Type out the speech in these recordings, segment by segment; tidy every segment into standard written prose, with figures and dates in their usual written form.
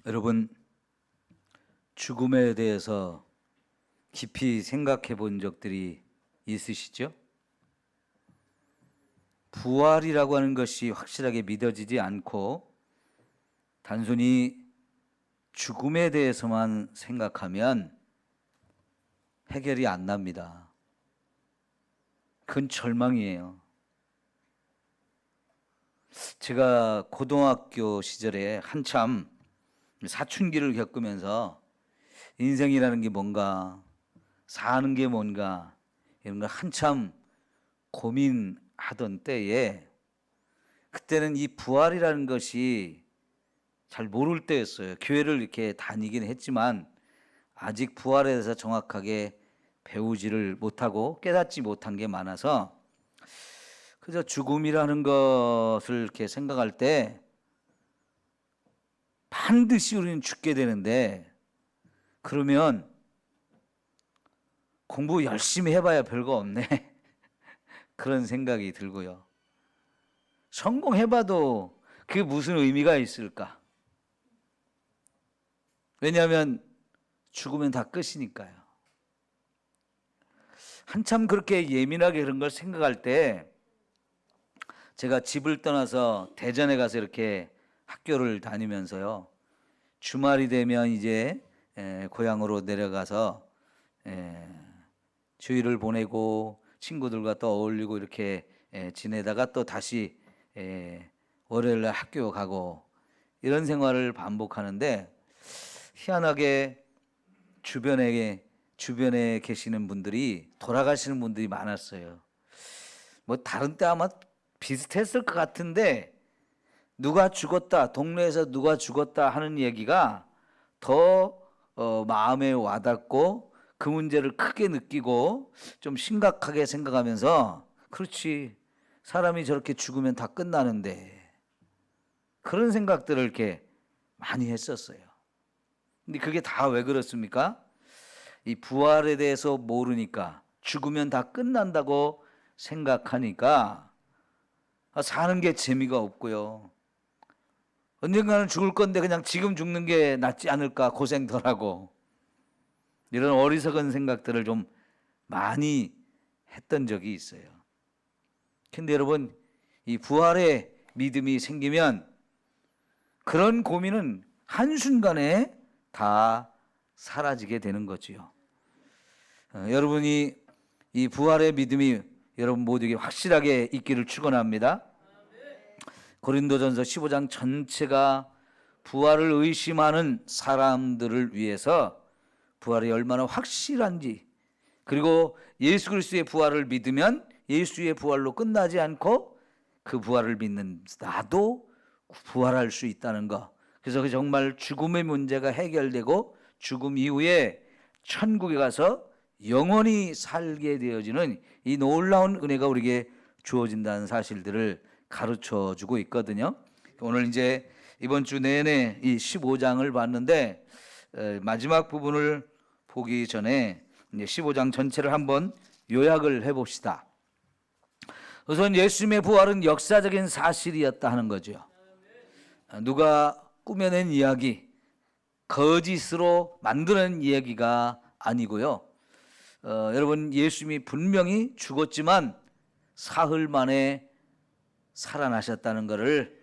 여러분, 죽음에 대해서 깊이 생각해 본 적들이 있으시죠? 부활이라고 하는 것이 확실하게 믿어지지 않고 단순히 죽음에 대해서만 생각하면 해결이 안 납니다. 그건 절망이에요. 제가 고등학교 시절에 한참 사춘기를 겪으면서 인생이라는 게 뭔가, 사는 게 뭔가 이런 걸 한참 고민하던 때에, 그때는 이 부활이라는 것이 잘 모를 때였어요. 교회를 이렇게 다니긴 했지만 아직 부활에 대해서 정확하게 배우지를 못하고 깨닫지 못한 게 많아서 그저 죽음이라는 것을 이렇게 생각할 때 반드시 우리는 죽게 되는데, 그러면 공부 열심히 해봐야 별거 없네 그런 생각이 들고요. 성공해봐도 그게 무슨 의미가 있을까? 왜냐하면 죽으면 다 끝이니까요. 한참 그렇게 예민하게 그런 걸 생각할 때 제가 집을 떠나서 대전에 가서 이렇게 학교를 다니면서요, 주말이 되면 이제 고향으로 내려가서 주일을 보내고 친구들과 또 어울리고 이렇게 지내다가 또 다시 월요일날 학교 가고 이런 생활을 반복하는데, 희한하게 주변에 계시는 분들이 돌아가시는 분들이 많았어요. 뭐 다른 때 아마 비슷했을 것 같은데, 누가 죽었다, 동네에서 누가 죽었다 하는 얘기가 더 마음에 와닿고 그 문제를 크게 느끼고 좀 심각하게 생각하면서, 그렇지, 사람이 저렇게 죽으면 다 끝나는데, 그런 생각들을 이렇게 많이 했었어요. 근데 그게 다 왜 그렇습니까? 이 부활에 대해서 모르니까, 죽으면 다 끝난다고 생각하니까 사는 게 재미가 없고요. 언젠가는 죽을 건데 그냥 지금 죽는 게 낫지 않을까, 고생 덜하고. 이런 어리석은 생각들을 좀 많이 했던 적이 있어요. 근데 여러분, 이 부활의 믿음이 생기면 그런 고민은 한순간에 다 사라지게 되는 거지요. 여러분이 이 부활의 믿음이 여러분 모두에게 확실하게 있기를 축원합니다. 고린도전서 15장 전체가 부활을 의심하는 사람들을 위해서 부활이 얼마나 확실한지, 그리고 예수 그리스도의 부활을 믿으면 예수의 부활로 끝나지 않고 그 부활을 믿는 나도 부활할 수 있다는 것. 그래서 정말 죽음의 문제가 해결되고 죽음 이후에 천국에 가서 영원히 살게 되어지는 이 놀라운 은혜가 우리에게 주어진다는 사실들을 가르쳐 주고 있거든요. 오늘 이제 이번 주 내내 이 15장을 봤는데, 마지막 부분을 보기 전에 이제 15장 전체를 한번 요약을 해봅시다. 우선 예수님의 부활은 역사적인 사실이었다 하는 거죠. 누가 꾸며낸 이야기, 거짓으로 만드는 이야기가 아니고요. 여러분, 예수님이 분명히 죽었지만 사흘 만에 살아나셨다는 것을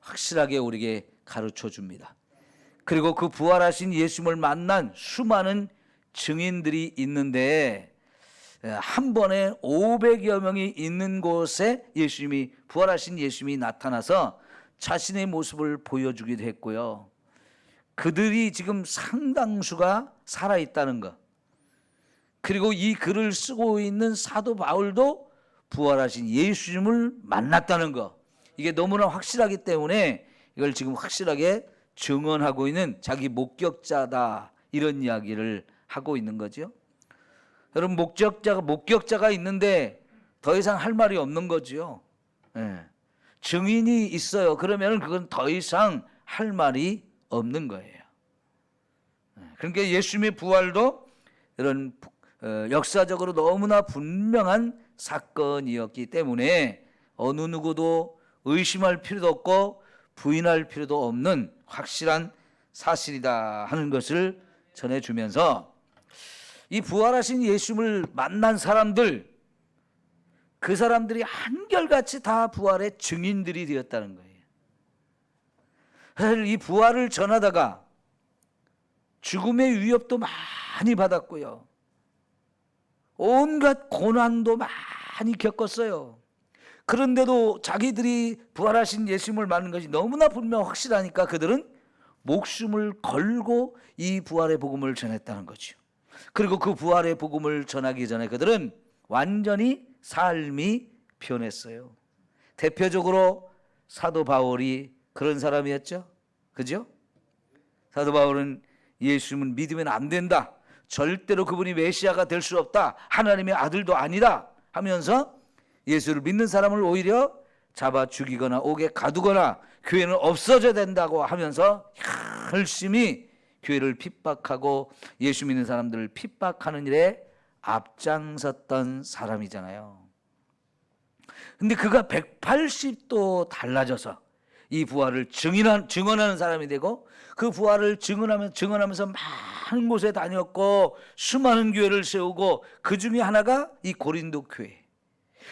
확실하게 우리에게 가르쳐 줍니다. 그리고 그 부활하신 예수님을 만난 수많은 증인들이 있는데, 한 번에 500여 명이 있는 곳에 예수님이, 부활하신 예수님이 나타나서 자신의 모습을 보여주기도 했고요. 그들이 지금 상당수가 살아있다는 것, 그리고 이 글을 쓰고 있는 사도 바울도 부활하신 예수님을 만났다는 것, 이게 너무나 확실하기 때문에 이걸 지금 확실하게 증언하고 있는 자기 목격자다, 이런 이야기를 하고 있는 거죠. 여러분, 목격자가 있는데 더 이상 할 말이 없는 거죠. 증인이 있어요. 그러면 그건 더 이상 할 말이 없는 거예요. 그러니까 예수님의 부활도 이런 역사적으로 너무나 분명한 사건이었기 때문에 어느 누구도 의심할 필요도 없고 부인할 필요도 없는 확실한 사실이다 하는 것을 전해주면서 이 부활하신 예수님을 만난 사람들, 그 사람들이 한결같이 다 부활의 증인들이 되었다는 거예요. 사실 이 부활을 전하다가 죽음의 위협도 많이 받았고요, 온갖 고난도 많이 겪었어요. 그런데도 자기들이 부활하신 예수님을 만난 것이 너무나 분명 확실하니까 그들은 목숨을 걸고 이 부활의 복음을 전했다는 거죠. 그리고 그 부활의 복음을 전하기 전에 그들은 완전히 삶이 변했어요. 대표적으로 사도 바울이 그런 사람이었죠. 그죠? 사도 바울은 예수님은 믿으면 안 된다, 절대로 그분이 메시아가 될 수 없다, 하나님의 아들도 아니다 하면서 예수를 믿는 사람을 오히려 잡아 죽이거나 옥에 가두거나 교회는 없어져야 된다고 하면서 열심히 교회를 핍박하고 예수 믿는 사람들을 핍박하는 일에 앞장섰던 사람이잖아요. 근데 그가 180도 달라져서 이 부활을 증언하는 사람이 되고, 그 부활을 증언하면서 많은 곳에 다녔고 수많은 교회를 세우고, 그 중에 하나가 이 고린도 교회.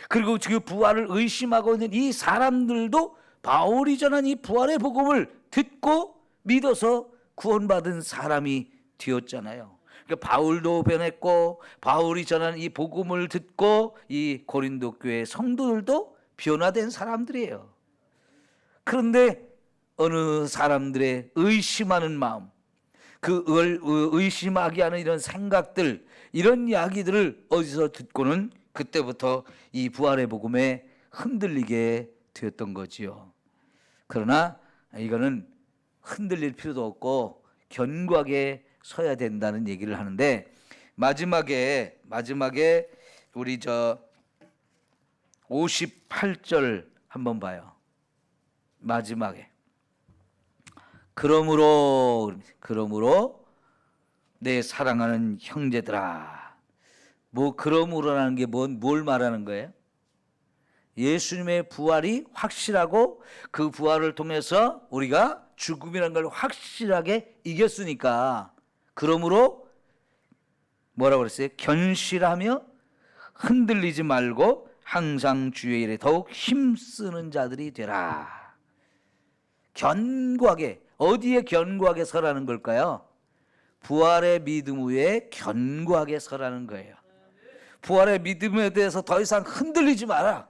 그리고 그 부활을 의심하고 있는 이 사람들도 바울이 전한 이 부활의 복음을 듣고 믿어서 구원받은 사람이 되었잖아요. 그러니까 바울도 변했고, 바울이 전한 이 복음을 듣고 이 고린도 교회 성도들도 변화된 사람들이에요. 그런데 어느 사람들의 의심하는 마음, 그 의심하게 하는 이런 생각들, 이런 이야기들을 어디서 듣고는 그때부터 이 부활의 복음에 흔들리게 되었던 거지요. 그러나 이거는 흔들릴 필요도 없고 견고하게 서야 된다는 얘기를 하는데, 마지막에 우리 58절 한번 봐요. 마지막에 그러므로 내 사랑하는 형제들아. 뭐 그러므로라는 게 뭘 말하는 거예요? 예수님의 부활이 확실하고 그 부활을 통해서 우리가 죽음이라는 걸 확실하게 이겼으니까, 그러므로 뭐라고 그랬어요? 견실하며 흔들리지 말고 항상 주의 일에 더욱 힘쓰는 자들이 되라. 견고하게, 어디에 견고하게 서라는 걸까요? 부활의 믿음 위에 견고하게 서라는 거예요. 부활의 믿음에 대해서 더 이상 흔들리지 마라.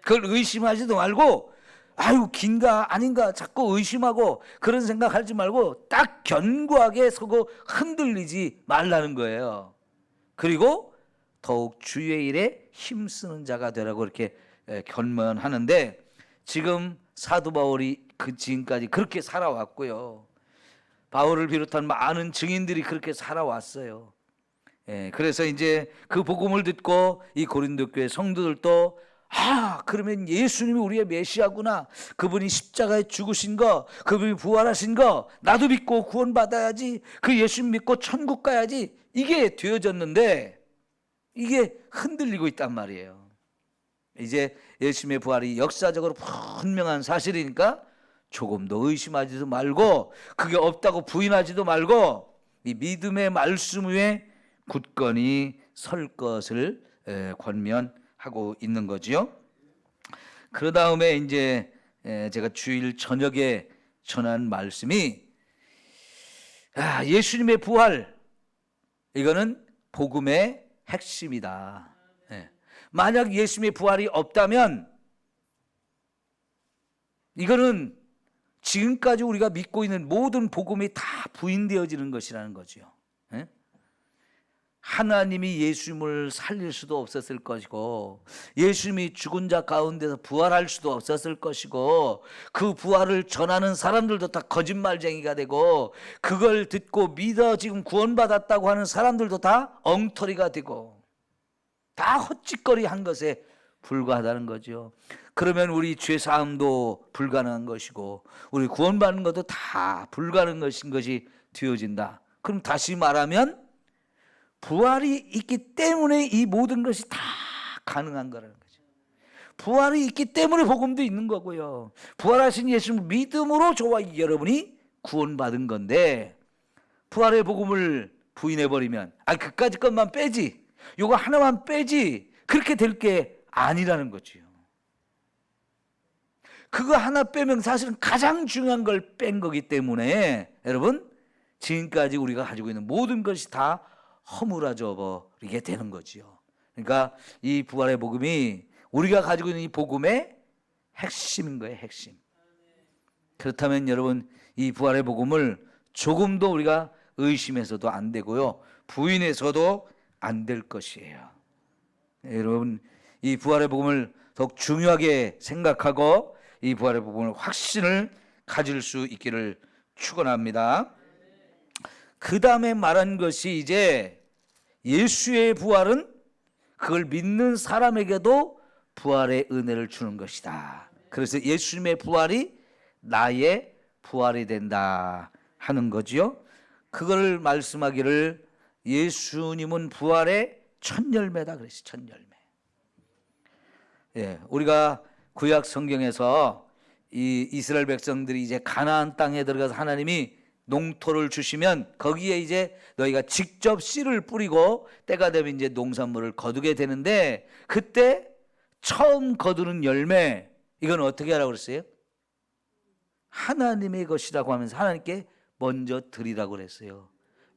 그걸 의심하지도 말고, 아유 긴가 아닌가 자꾸 의심하고 그런 생각하지 말고 딱 견고하게 서고 흔들리지 말라는 거예요. 그리고 더욱 주의 일에 힘쓰는 자가 되라고 이렇게 견면하는데, 지금 사도 바울이 지금까지 그렇게 살아왔고요, 바울을 비롯한 많은 증인들이 그렇게 살아왔어요. 그래서 이제 그 복음을 듣고 이 고린도 교회 성도들도, 그러면 예수님이 우리의 메시아구나, 그분이 십자가에 죽으신 거, 그분이 부활하신 거 나도 믿고 구원받아야지, 그 예수님 믿고 천국 가야지, 이게 되어졌는데 이게 흔들리고 있단 말이에요. 이제 예수님의 부활이 역사적으로 분명한 사실이니까 조금도 의심하지도 말고, 그게 없다고 부인하지도 말고, 이 믿음의 말씀 위에 굳건히 설 것을 권면하고 있는 거지요. 그 다음에 이제 제가 주일 저녁에 전한 말씀이, 예수님의 부활, 이거는 복음의 핵심이다. 만약 예수님의 부활이 없다면 이거는 지금까지 우리가 믿고 있는 모든 복음이 다 부인되어지는 것이라는 거죠. 하나님이 예수님을 살릴 수도 없었을 것이고, 예수님이 죽은 자 가운데서 부활할 수도 없었을 것이고, 그 부활을 전하는 사람들도 다 거짓말쟁이가 되고, 그걸 듣고 믿어 지금 구원받았다고 하는 사람들도 다 엉터리가 되고, 다 헛짓거리 한 것에 불과하다는 거죠. 그러면 우리 죄사함도 불가능한 것이고, 우리 구원받는 것도 다 불가능한 것이 되어진다. 그럼 다시 말하면 부활이 있기 때문에 이 모든 것이 다 가능한 거라는 거죠. 부활이 있기 때문에 복음도 있는 거고요, 부활하신 예수님 믿음으로 저와 여러분이 구원받은 건데 부활의 복음을 부인해버리면 그까짓 것만 빼지, 요거 하나만 빼지, 그렇게 될 게 아니라는 거지요. 그거 하나 빼면 사실은 가장 중요한 걸 뺀 거기 때문에 여러분, 지금까지 우리가 가지고 있는 모든 것이 다 허물어져 버리게 되는 거지요. 그러니까 이 부활의 복음이 우리가 가지고 있는 이 복음의 핵심인 거예요, 핵심. 그렇다면 여러분, 이 부활의 복음을 조금도 우리가 의심해서도 안 되고요, 부인해서도 안 될 것이에요. 여러분, 이 부활의 복음을 더욱 중요하게 생각하고 이 부활의 복음을 확신을 가질 수 있기를 축원합니다. 그 다음에 말한 것이 이제 예수의 부활은 그걸 믿는 사람에게도 부활의 은혜를 주는 것이다. 그래서 예수님의 부활이 나의 부활이 된다 하는 거지요. 그걸 말씀하기를 예수님은 부활의 첫 열매다 그랬어요. 첫 열매. 예, 우리가 구약 성경에서 이 이스라엘 백성들이 이제 가나안 땅에 들어가서 하나님이 농토를 주시면 거기에 이제 너희가 직접 씨를 뿌리고 때가 되면 이제 농산물을 거두게 되는데, 그때 처음 거두는 열매, 이건 어떻게 하라고 그랬어요? 하나님의 것이라고 하면서 하나님께 먼저 드리라고 그랬어요.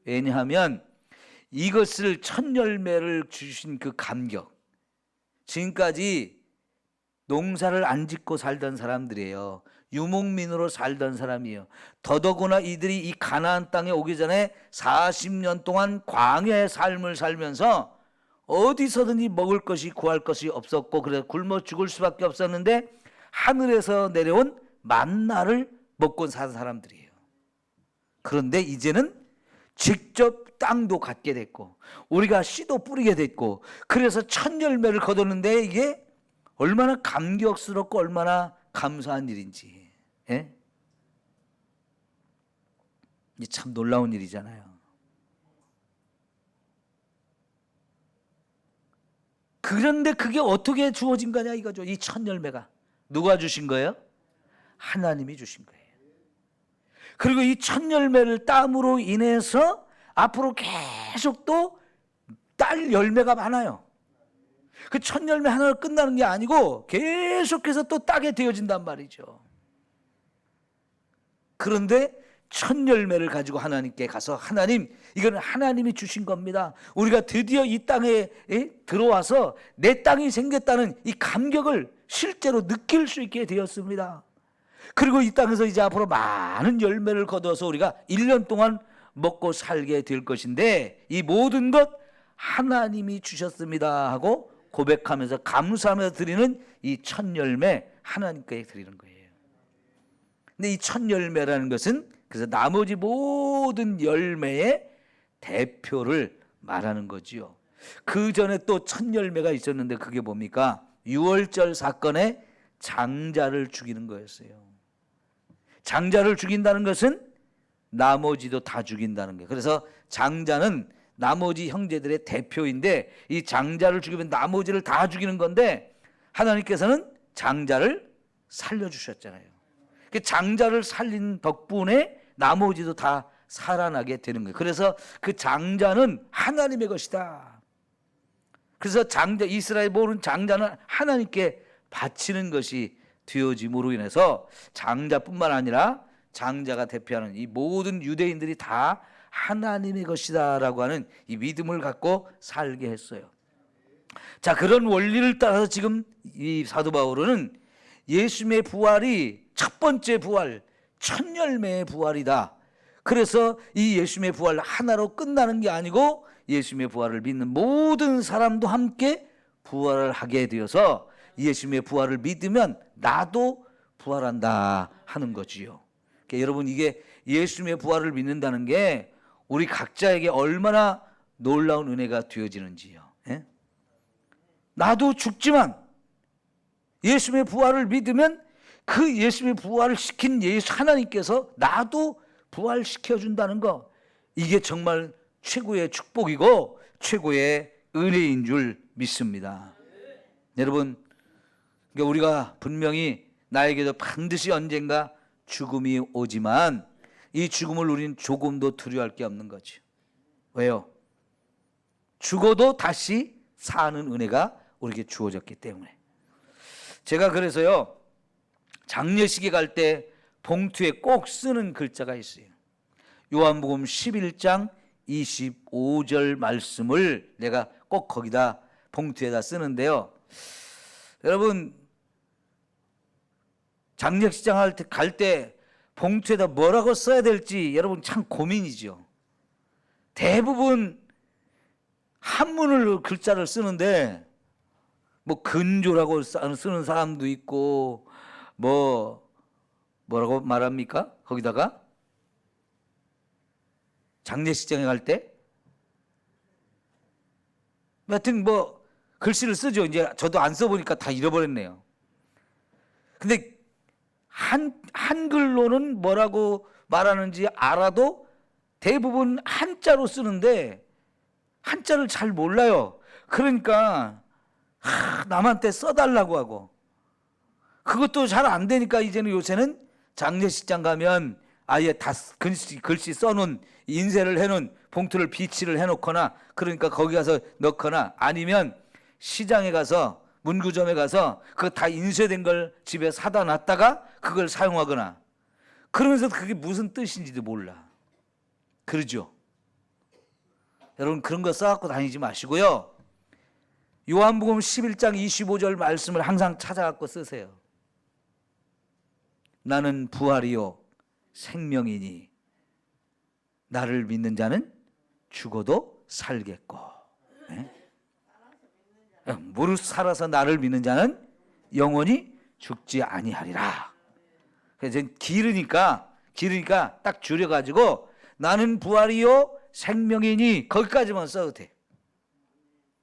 왜냐하면 이것을 첫 열매를 주신 그 감격, 지금까지 농사를 안 짓고 살던 사람들이에요. 유목민으로 살던 사람이에요. 더더구나 이들이 이 가나안 땅에 오기 전에 40년 동안 광야의 삶을 살면서 어디서든지 먹을 것이 구할 것이 없었고, 그래서 굶어 죽을 수밖에 없었는데 하늘에서 내려온 만나를 먹고 산 사람들이에요. 그런데 이제는 직접 땅도 갖게 됐고 우리가 씨도 뿌리게 됐고, 그래서 첫 열매를 거뒀는데 이게 얼마나 감격스럽고 얼마나 감사한 일인지, 예? 이게 참 놀라운 일이잖아요. 그런데 그게 어떻게 주어진 거냐 이거죠. 이 첫 열매가 누가 주신 거예요? 하나님이 주신 거예요. 그리고 이 첫 열매를 땀으로 인해서 앞으로 계속 또 딸 열매가 많아요. 그 첫 열매 하나로 끝나는 게 아니고 계속해서 또 따게 되어진단 말이죠. 그런데 첫 열매를 가지고 하나님께 가서, 하나님, 이건 하나님이 주신 겁니다. 우리가 드디어 이 땅에 들어와서 내 땅이 생겼다는 이 감격을 실제로 느낄 수 있게 되었습니다. 그리고 이 땅에서 이제 앞으로 많은 열매를 거둬서 우리가 1년 동안 먹고 살게 될 것인데 이 모든 것 하나님이 주셨습니다 하고 고백하면서 감사하며 드리는 이 첫 열매, 하나님께 드리는 거예요. 근데 이 첫 열매라는 것은 그래서 나머지 모든 열매의 대표를 말하는 거지요. 그 전에 또 첫 열매가 있었는데 그게 뭡니까? 유월절 사건에 장자를 죽이는 거였어요. 장자를 죽인다는 것은 나머지도 다 죽인다는 거예요. 그래서 장자는 나머지 형제들의 대표인데 이 장자를 죽이면 나머지를 다 죽이는 건데 하나님께서는 장자를 살려주셨잖아요. 그 장자를 살린 덕분에 나머지도 다 살아나게 되는 거예요. 그래서 그 장자는 하나님의 것이다. 그래서 장자, 이스라엘 모든 장자는 하나님께 바치는 것이 되어짐으로 인해서 장자뿐만 아니라 장자가 대표하는 이 모든 유대인들이 다 하나님의 것이다라고 하는 이 믿음을 갖고 살게 했어요. 자, 그런 원리를 따라서 지금 이 사도 바울은 예수님의 부활이 첫 번째 부활, 첫 열매의 부활이다. 그래서 이 예수님의 부활 하나로 끝나는 게 아니고 예수님의 부활을 믿는 모든 사람도 함께 부활을 하게 되어서 예수님의 부활을 믿으면 나도 부활한다 하는 거지요. 그러니까 여러분, 이게 예수님의 부활을 믿는다는 게 우리 각자에게 얼마나 놀라운 은혜가 되어지는지요. 예? 나도 죽지만 예수님의 부활을 믿으면 그 예수님의 부활을 시킨 예수 하나님께서 나도 부활시켜준다는 거, 이게 정말 최고의 축복이고 최고의 은혜인 줄 믿습니다. 여러분, 그러니까 우리가 분명히 나에게도 반드시 언젠가 죽음이 오지만 이 죽음을 우리는 조금도 두려워할 게 없는 거죠. 왜요? 죽어도 다시 사는 은혜가 우리에게 주어졌기 때문에. 제가 그래서요, 장례식에 갈 때 봉투에 꼭 쓰는 글자가 있어요. 요한복음 11장 25절 말씀을 내가 꼭 거기다 봉투에다 쓰는데요. 여러분, 장례식장 갈 때 봉투에다 뭐라고 써야 될지 여러분 참 고민이죠. 대부분 한문을 글자를 쓰는데 뭐 근조라고 쓰는 사람도 있고 뭐라고 말합니까? 거기다가 장례식장에 갈 때 하여튼 뭐 글씨를 쓰죠. 이제 저도 안 써보니까 다 잃어버렸네요. 근데 한글로는 뭐라고 말하는지 알아도 대부분 한자로 쓰는데 한자를 잘 몰라요. 그러니까 남한테 써달라고 하고, 그것도 잘 안 되니까 이제는 요새는 장례식장 가면 아예 다 글씨 써놓은 인쇄를 해놓은 봉투를 비치를 해놓거나, 그러니까 거기 가서 넣거나, 아니면 시장에 가서 문구점에 가서 그거 다 인쇄된 걸 집에 사다 놨다가 그걸 사용하거나, 그러면서 그게 무슨 뜻인지도 몰라. 그러죠? 여러분, 그런 거 써갖고 다니지 마시고요, 요한복음 11장 25절 말씀을 항상 찾아갖고 쓰세요. 나는 부활이요 생명이니 나를 믿는 자는 죽어도 살겠고, 무릇 살아서 나를 믿는 자는 영원히 죽지 아니하리라. 그래서 길으니까 딱 줄여가지고 나는 부활이요 생명이니 거기까지만 써도 돼.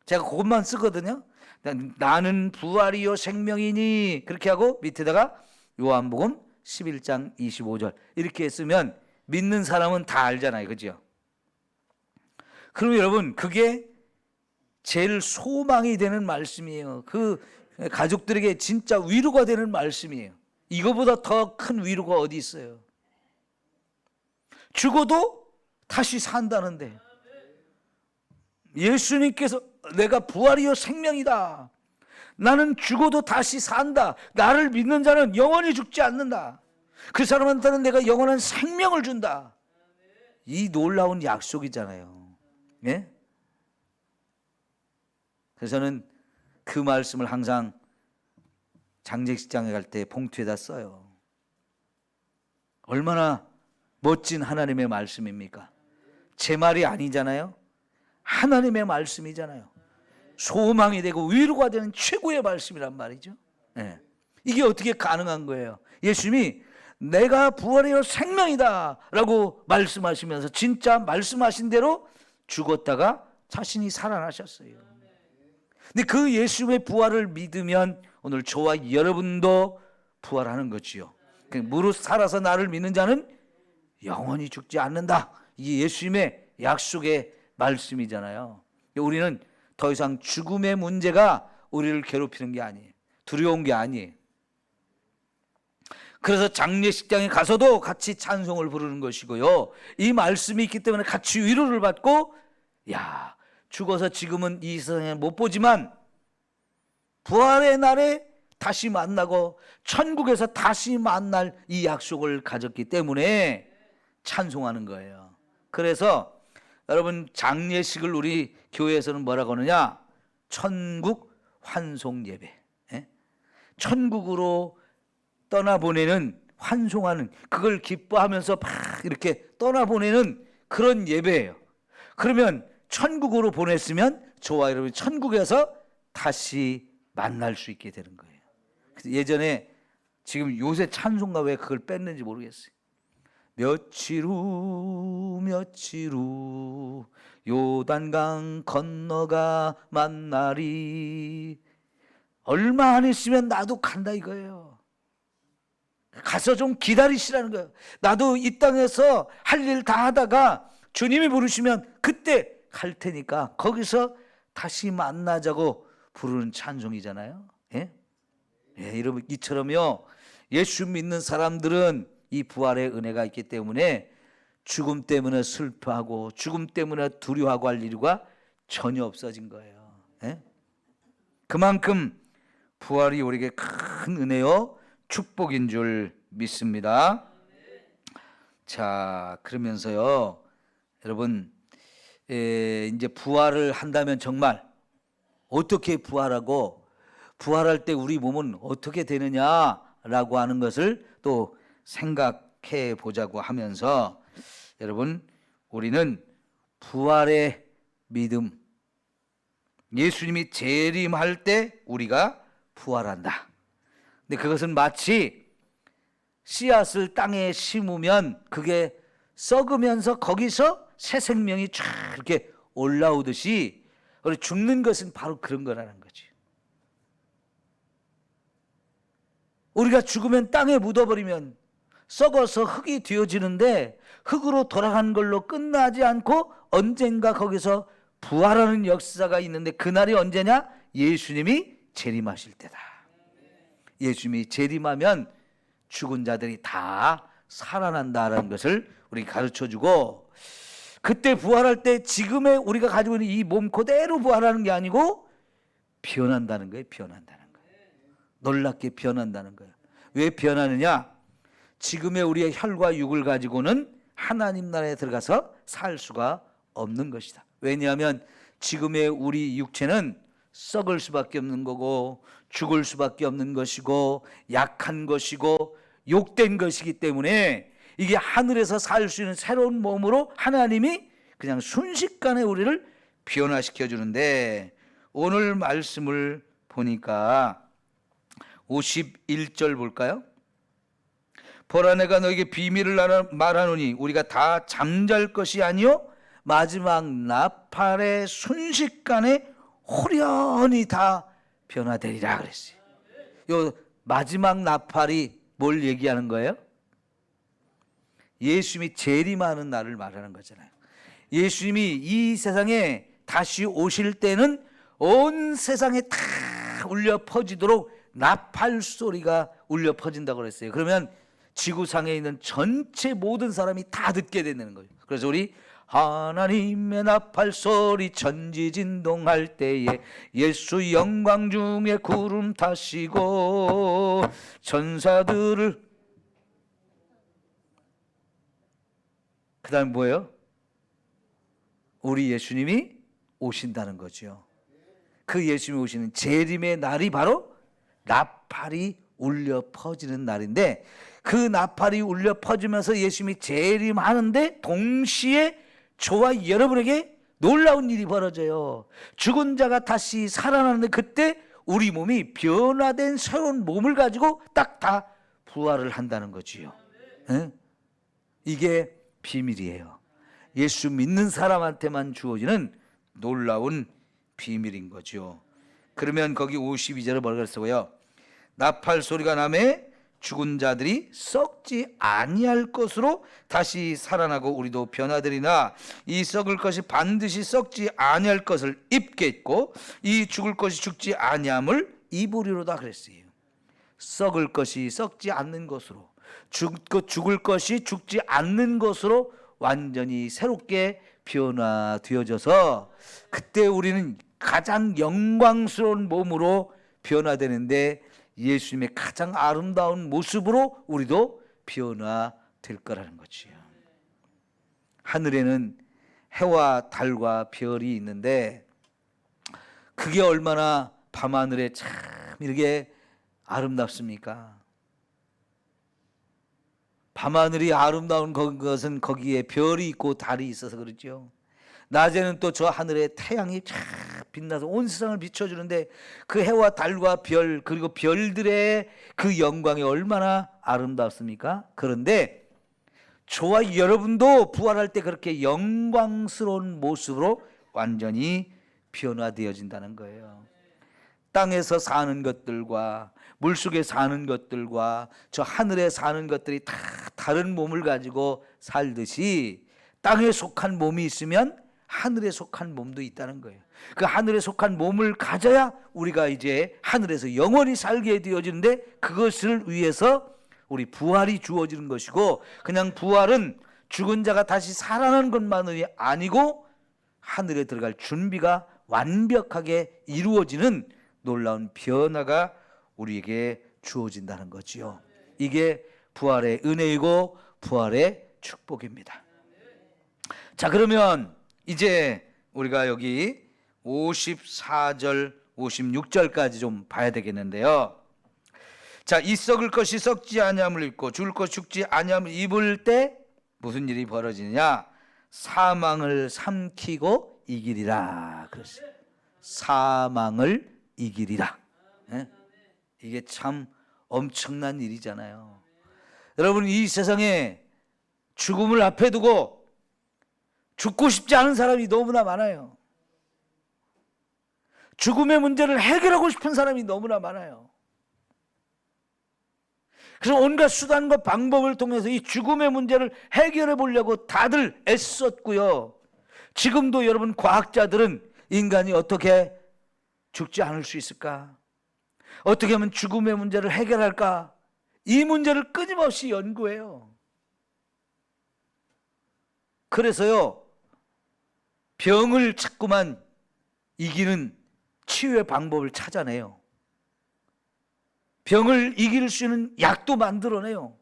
제가 그것만 쓰거든요. 나는 부활이요 생명이니 그렇게 하고 밑에다가 요한복음 11장 25절 이렇게 쓰면 믿는 사람은 다 알잖아요. 그죠? 그럼 여러분, 그게 제일 소망이 되는 말씀이에요. 그 가족들에게 진짜 위로가 되는 말씀이에요. 이거보다 더 큰 위로가 어디 있어요? 죽어도 다시 산다는데, 예수님께서 내가 부활이요 생명이다, 나는 죽어도 다시 산다, 나를 믿는 자는 영원히 죽지 않는다, 그 사람한테는 내가 영원한 생명을 준다. 이 놀라운 약속이잖아요. 예? 그래서 저는 그 말씀을 항상 장례식장에 갈 때 봉투에다 써요. 얼마나 멋진 하나님의 말씀입니까? 제 말이 아니잖아요. 하나님의 말씀이잖아요. 소망이 되고 위로가 되는 최고의 말씀이란 말이죠. 네. 이게 어떻게 가능한 거예요? 예수님이 내가 부활이요 생명이다 라고 말씀하시면서 진짜 말씀하신 대로 죽었다가 자신이 살아나셨어요. 근데 그 예수님의 부활을 믿으면 오늘 저와 여러분도 부활하는 거지요. 무릇 살아서 나를 믿는 자는 영원히 죽지 않는다. 이게 예수님의 약속의 말씀이잖아요. 우리는 더 이상 죽음의 문제가 우리를 괴롭히는 게 아니에요. 두려운 게 아니에요. 그래서 장례식장에 가서도 같이 찬송을 부르는 것이고요, 이 말씀이 있기 때문에 같이 위로를 받고, 야, 죽어서 지금은 이 세상에 못 보지만 부활의 날에 다시 만나고 천국에서 다시 만날 이 약속을 가졌기 때문에 찬송하는 거예요. 그래서 여러분, 장례식을 우리 교회에서는 뭐라고 하느냐? 천국 환송 예배. 천국으로 떠나보내는, 환송하는, 그걸 기뻐하면서 막 이렇게 떠나보내는 그런 예배예요. 그러면 천국으로 보냈으면 저와 여러분 천국에서 다시 만날 수 있게 되는 거예요. 예전에, 지금 요새 찬송가 왜 그걸 뺐는지 모르겠어요. 며칠 후 요단강 건너가 만나리. 얼마 안 있으면 나도 간다 이거예요. 가서 좀 기다리시라는 거예요. 나도 이 땅에서 할 일 다 하다가 주님이 부르시면 그때 갈 테니까 거기서 다시 만나자고 부르는 찬송이잖아요. 예? 예, 여러분, 이처럼요, 예수 믿는 사람들은 이 부활의 은혜가 있기 때문에 죽음 때문에 슬퍼하고 죽음 때문에 두려워하고 할 일과 전혀 없어진 거예요. 예? 그만큼 부활이 우리에게 큰 은혜요 축복인 줄 믿습니다. 자, 그러면서요 여러분, 이제 부활을 한다면 정말 어떻게 부활하고 부활할 때 우리 몸은 어떻게 되느냐라고 하는 것을 또 생각해 보자고 하면서, 여러분, 우리는 부활의 믿음, 예수님이 재림할 때 우리가 부활한다. 근데 그것은 마치 씨앗을 땅에 심으면 그게 썩으면서 거기서 새 생명이 쫙 이렇게 올라오듯이 우리 죽는 것은 바로 그런 거라는 거지. 우리가 죽으면 땅에 묻어버리면 썩어서 흙이 되어지는데 흙으로 돌아가는 걸로 끝나지 않고 언젠가 거기서 부활하는 역사가 있는데, 그날이 언제냐? 예수님이 재림하실 때다. 예수님이 재림하면 죽은 자들이 다 살아난다는 것을 우리 가르쳐주고, 그때 부활할 때 지금의 우리가 가지고 있는 이 몸 그대로 부활하는 게 아니고 변한다는 거예요. 변한다는 거예요. 놀랍게 변한다는 거예요. 왜 변하느냐? 지금의 우리의 혈과 육을 가지고는 하나님 나라에 들어가서 살 수가 없는 것이다. 왜냐하면 지금의 우리 육체는 썩을 수밖에 없는 거고 죽을 수밖에 없는 것이고 약한 것이고 욕된 것이기 때문에, 이게 하늘에서 살 수 있는 새로운 몸으로 하나님이 그냥 순식간에 우리를 변화시켜 주는데, 오늘 말씀을 보니까 51절 볼까요? 보라, 내가 너에게 비밀을 말하노니 우리가 다 잠잘 것이 아니요 마지막 나팔의 순식간에 호련히 다 변화되리라 그랬어요. 요 마지막 나팔이 뭘 얘기하는 거예요? 예수님이 재림하는 날을 말하는 거잖아요. 예수님이 이 세상에 다시 오실 때는 온 세상에 다 울려 퍼지도록 나팔 소리가 울려 퍼진다고 그랬어요. 그러면 지구상에 있는 전체 모든 사람이 다 듣게 되는 거예요. 그래서 우리 하나님의 나팔 소리 천지진동할 때에 예수 영광 중에 구름 타시고 천사들을, 그 다음 뭐예요? 우리 예수님이 오신다는 거죠. 그 예수님이 오시는 재림의 날이 바로 나팔이 울려 퍼지는 날인데, 그 나팔이 울려 퍼지면서 예수님이 재림하는데 동시에 저와 여러분에게 놀라운 일이 벌어져요. 죽은 자가 다시 살아나는데 그때 우리 몸이 변화된 새로운 몸을 가지고 딱 다 부활을 한다는 거지요. 네? 이게 비밀이에요. 예수 믿는 사람한테만 주어지는 놀라운 비밀인 거죠. 그러면 거기 52절에 뭐라고 했어요? 나팔 소리가 나매 죽은 자들이 썩지 아니할 것으로 다시 살아나고 우리도 변화되리나 이 썩을 것이 반드시 썩지 아니할 것을 입겠고 이 죽을 것이 죽지 아니함을 입으리로다 그랬어요. 썩을 것이 썩지 않는 것으로, 죽을 것이 죽지 않는 것으로 완전히 새롭게 변화되어져서 그때 우리는 가장 영광스러운 몸으로 변화되는데, 예수님의 가장 아름다운 모습으로 우리도 변화될 거라는 거지요. 하늘에는 해와 달과 별이 있는데 그게 얼마나 밤하늘에 참 이렇게 아름답습니까? 밤하늘이 아름다운 것은 거기에 별이 있고 달이 있어서 그렇죠. 낮에는 또 저 하늘에 태양이 쫙 빛나서 온 세상을 비춰주는데 그 해와 달과 별, 그리고 별들의 그 영광이 얼마나 아름답습니까? 그런데 저와 여러분도 부활할 때 그렇게 영광스러운 모습으로 완전히 변화되어진다는 거예요. 땅에서 사는 것들과 물속에 사는 것들과 저 하늘에 사는 것들이 다 다른 몸을 가지고 살듯이 땅에 속한 몸이 있으면 하늘에 속한 몸도 있다는 거예요. 그 하늘에 속한 몸을 가져야 우리가 이제 하늘에서 영원히 살게 되어지는데, 그것을 위해서 우리 부활이 주어지는 것이고, 그냥 부활은 죽은 자가 다시 살아나는 것만이 아니고 하늘에 들어갈 준비가 완벽하게 이루어지는 놀라운 변화가 우리에게 주어진다는 거지요. 이게 부활의 은혜이고 부활의 축복입니다. 자, 그러면 이제 우리가 여기 54절 56절까지 좀 봐야 되겠는데요. 자, 이 썩을 것이 썩지 아니함을 입고 죽을 것이 죽지 아니함을 입을 때 무슨 일이 벌어지느냐? 사망을 삼키고 이기리라. 그랬어요. 사망을 이기리라. 예? 이게 참 엄청난 일이잖아요. 여러분, 이 세상에 죽음을 앞에 두고 죽고 싶지 않은 사람이 너무나 많아요. 죽음의 문제를 해결하고 싶은 사람이 너무나 많아요. 그래서 온갖 수단과 방법을 통해서 이 죽음의 문제를 해결해 보려고 다들 애썼고요. 지금도 여러분 과학자들은 인간이 어떻게 죽지 않을 수 있을까? 어떻게 하면 죽음의 문제를 해결할까? 이 문제를 끊임없이 연구해요. 그래서요, 병을 자꾸만 이기는 치유의 방법을 찾아내요. 병을 이길 수 있는 약도 만들어내요.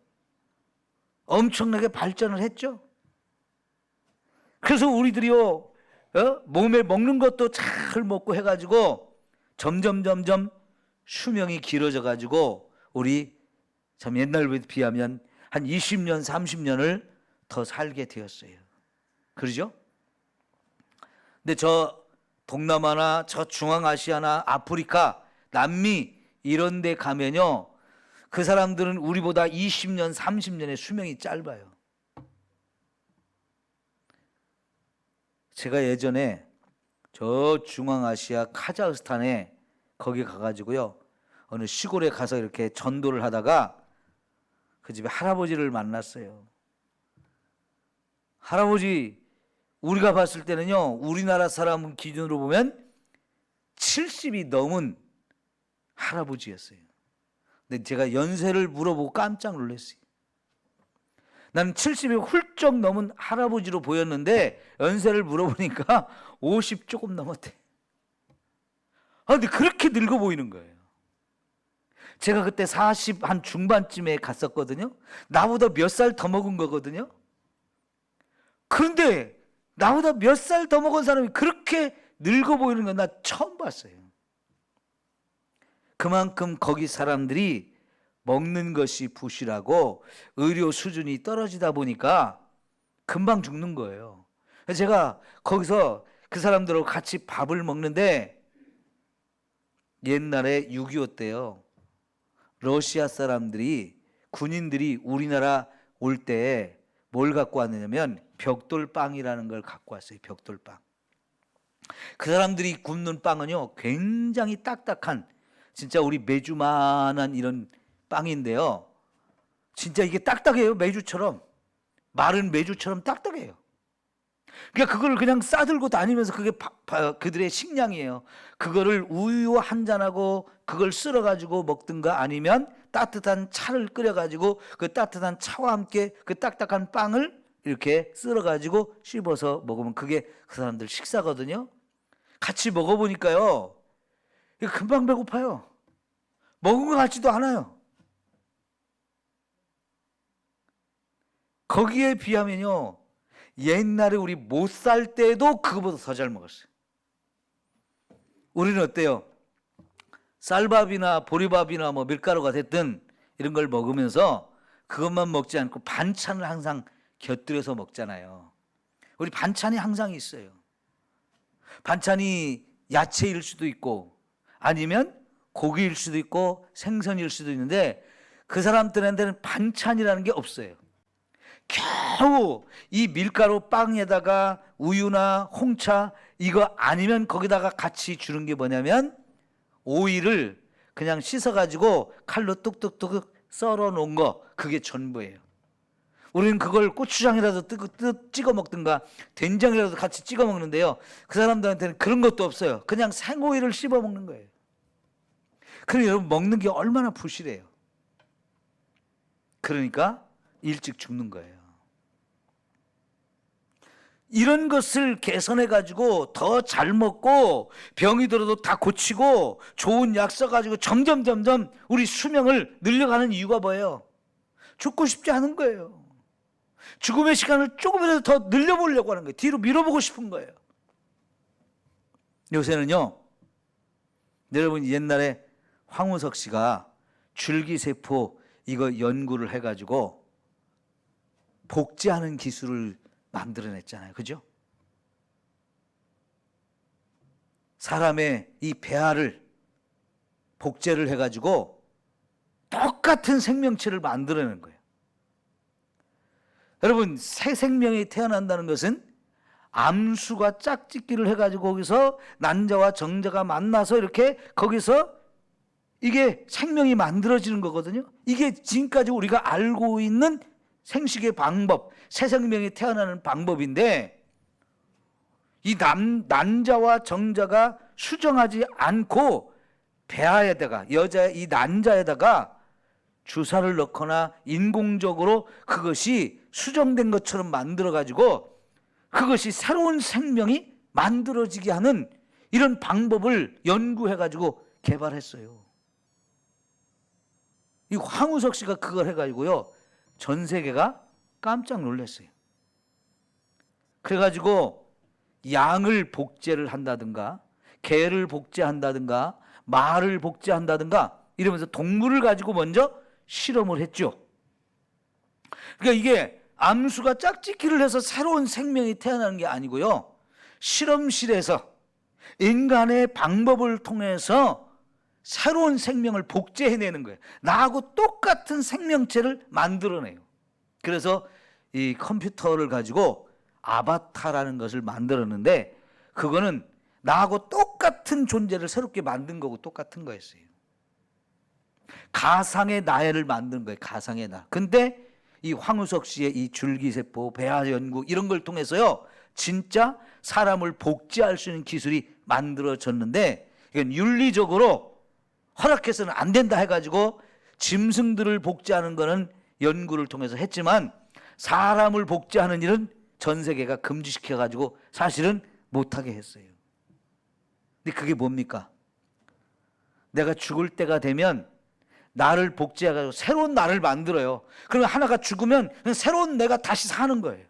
엄청나게 발전을 했죠. 그래서 우리들이요, 몸에 먹는 것도 잘 먹고 해가지고 점점 수명이 길어져 가지고 우리 참 옛날에 비하면 한 20년 30년을 더 살게 되었어요. 그러죠? 근데 저 동남아나 저 중앙아시아나 아프리카, 남미 이런 데 가면요, 그 사람들은 우리보다 20년 30년의 수명이 짧아요. 제가 예전에 저 중앙아시아 카자흐스탄에 거기 가가지고요, 어느 시골에 가서 이렇게 전도를 하다가 그 집에 할아버지를 만났어요. 할아버지, 우리가 봤을 때는요, 우리나라 사람 기준으로 보면 70이 넘은 할아버지였어요. 근데 제가 연세를 물어보고 깜짝 놀랐어요. 나는 70이 훌쩍 넘은 할아버지로 보였는데 연세를 물어보니까 50 조금 넘었대. 근데 그렇게 늙어 보이는 거예요. 제가 그때 40 한 중반쯤에 갔었거든요. 나보다 몇 살 더 먹은 거거든요. 그런데 나보다 몇 살 더 먹은 사람이 그렇게 늙어 보이는 건 나 처음 봤어요. 그만큼 거기 사람들이 먹는 것이 부실하고 의료 수준이 떨어지다 보니까 금방 죽는 거예요. 그래서 제가 거기서 그 사람들하고 같이 밥을 먹는데 옛날에 6.25 때요, 러시아 사람들이, 군인들이 우리나라 올 때 뭘 갖고 왔느냐면 벽돌빵이라는 걸 갖고 왔어요. 벽돌빵. 그 사람들이 굽는 빵은요, 굉장히 딱딱한, 진짜 우리 메주만한 이런 빵인데요, 진짜 이게 딱딱해요. 메주처럼, 마른 메주처럼 딱딱해요. 그러니까 그걸 그냥 싸들고 다니면서 그게 그들의 식량이에요. 그거를 우유 한 잔하고 그걸 쓸어가지고 먹든가, 아니면 따뜻한 차를 끓여가지고 그 따뜻한 차와 함께 그 딱딱한 빵을 이렇게 쓸어가지고 씹어서 먹으면 그게 그 사람들 식사거든요. 같이 먹어보니까요, 금방 배고파요. 먹은 것 같지도 않아요. 거기에 비하면요, 옛날에 우리 못 살 때도 그거보다 더 잘 먹었어요. 우리는 어때요? 쌀밥이나 보리밥이나 뭐 밀가루가 됐든 이런 걸 먹으면서 그것만 먹지 않고 반찬을 항상 곁들여서 먹잖아요. 우리 반찬이 항상 있어요. 반찬이 야채일 수도 있고 아니면 고기일 수도 있고 생선일 수도 있는데 그 사람들한테는 반찬이라는 게 없어요. 겨우 이 밀가루 빵에다가 우유나 홍차 이거 아니면 거기다가 같이 주는 게 뭐냐면 오이를 그냥 씻어가지고 칼로 뚝뚝뚝 썰어 놓은 거, 그게 전부예요. 우리는 그걸 고추장이라도 찍어 먹든가 된장이라도 같이 찍어 먹는데요, 그 사람들한테는 그런 것도 없어요. 그냥 생오이를 씹어 먹는 거예요. 그러니 여러분, 먹는 게 얼마나 부실해요. 그러니까 일찍 죽는 거예요. 이런 것을 개선해 가지고 더 잘 먹고 병이 들어도 다 고치고 좋은 약 써 가지고 점점 우리 수명을 늘려가는 이유가 뭐예요? 죽고 싶지 않은 거예요. 죽음의 시간을 조금이라도 더 늘려보려고 하는 거예요. 뒤로 밀어보고 싶은 거예요. 요새는요, 여러분 옛날에 황우석 씨가 줄기세포 이거 연구를 해가지고 복제하는 기술을 만들어냈잖아요. 그죠? 사람의 이 배아를 복제를 해가지고 똑같은 생명체를 만들어내는 거예요. 여러분, 새 생명이 태어난다는 것은 암수가 짝짓기를 해가지고 거기서 난자와 정자가 만나서 이렇게 거기서 이게 생명이 만들어지는 거거든요. 이게 지금까지 우리가 알고 있는 생식의 방법, 새 생명이 태어나는 방법인데, 이 난자와 정자가 수정하지 않고 배아에다가 여자의 이 난자에다가 주사를 넣거나 인공적으로 그것이 수정된 것처럼 만들어 가지고 그것이 새로운 생명이 만들어지게 하는 이런 방법을 연구해 가지고 개발했어요. 이 황우석 씨가 그걸 해 가지고요, 전 세계가 깜짝 놀랐어요. 그래 가지고 양을 복제를 한다든가 개를 복제한다든가 말을 복제한다든가 이러면서 동물을 가지고 먼저 실험을 했죠. 그러니까 이게 암수가 짝짓기를 해서 새로운 생명이 태어나는 게 아니고요, 실험실에서 인간의 방법을 통해서 새로운 생명을 복제해내는 거예요. 나하고 똑같은 생명체를 만들어내요. 그래서 이 컴퓨터를 가지고 아바타라는 것을 만들었는데, 그거는 나하고 똑같은 존재를 새롭게 만든 거고 똑같은 거였어요. 가상의 나를 만든 거예요. 가상의 나. 근데 이 황우석 씨의 이 줄기세포, 배아 연구 이런 걸 통해서요, 진짜 사람을 복제할 수 있는 기술이 만들어졌는데, 이건 윤리적으로 허락해서는 안 된다 해가지고 짐승들을 복제하는 거는 연구를 통해서 했지만 사람을 복제하는 일은 전 세계가 금지시켜가지고 사실은 못하게 했어요. 근데 그게 뭡니까? 내가 죽을 때가 되면 나를 복제해가지고 새로운 나를 만들어요. 그러면 하나가 죽으면 새로운 내가 다시 사는 거예요.